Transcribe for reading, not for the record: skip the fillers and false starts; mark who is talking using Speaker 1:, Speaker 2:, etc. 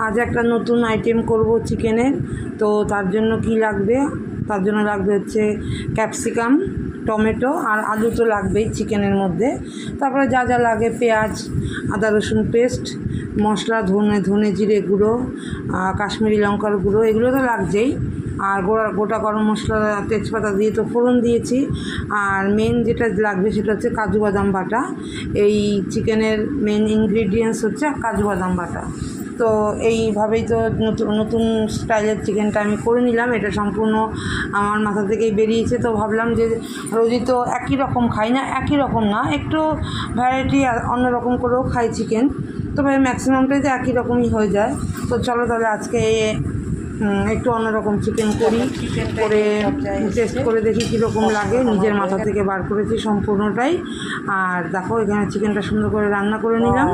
Speaker 1: আজ একটা নতুন আইটেম করব চিকেনের। তো তার জন্য কি লাগবে, তার জন্য লাগবে হচ্ছে ক্যাপসিকাম, টমেটো আর আলু তো লাগবেই চিকেনের মধ্যে। তারপরে যা যা লাগে পেঁয়াজ, আদা রসুন পেস্ট, মশলা, ধনে জিরে গুঁড়ো, কাশ্মীরি লঙ্কার গুঁড়ো, এগুলো তো লাগছেই। আর গোটা গরম মশলা, তেজপাতা দিয়ে তো ফোড়ন দিয়েছি। আর মেন যেটা লাগবে সেটা হচ্ছে কাজু বাদাম বাটা। এই চিকেনের মেন ইনগ্রিডিয়েন্টস হচ্ছে কাজু বাদাম বাটা। তো এইভাবেই তো নতুন নতুন স্টাইলের চিকেনটা আমি করে নিলাম। এটা সম্পূর্ণ আমার মাথা থেকেই বেরিয়েছে। তো ভাবলাম যে রোজই তো একই রকম খাই না, একই রকম না, একটু ভ্যারাইটি অন্যরকম করেও খাই চিকেন, তবে ম্যাক্সিমামটাই তো একই রকমই হয়ে যায়। তো চলো তাহলে আজকে একটু অন্যরকম চিকেন করি, করে টেস্ট করে দেখি কীরকম লাগে। নিজের মাথা থেকে বার করেছি সম্পূর্ণটাই। আর দেখো এখানে চিকেনটা সুন্দর করে রান্না করে নিলাম।